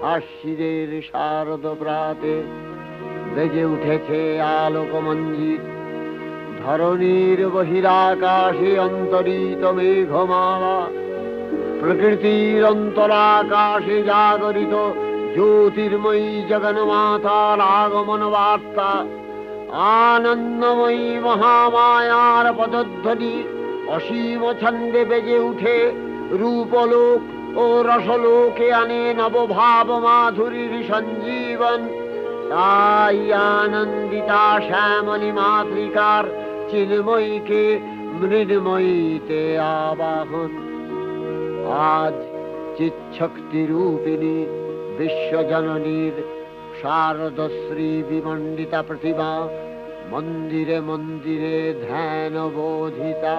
আশ্বিনের শারদ প্রাতে বেজে উঠেছে আলোক মঞ্জিত। ধরণীর বহিরাকাশে অন্তরিত মেঘমালা, প্রকৃতির অন্তরাকাশে জাগরিত জ্যোতির্ময়ী জগন্মাতার আগমন বার্তা। আনন্দময়ী মহামায়ার পদধ্বনি অসীম ছন্দে বেজে উঠে রূপলোক ও রসলোকে আনে নবভাব মাধুরীর সঞ্জীবন। তাই আনন্দিতা শ্যামলী মাতৃকার চিন্ময়ীকে মৃন্ময়ীতে আবাহন। আজ চিৎশক্তি রূপিণী বিশ্বজননীর শারদশ্রী বিমণ্ডিতা প্রতিমা মন্দিরে মন্দিরে ধ্যান বোধিতা।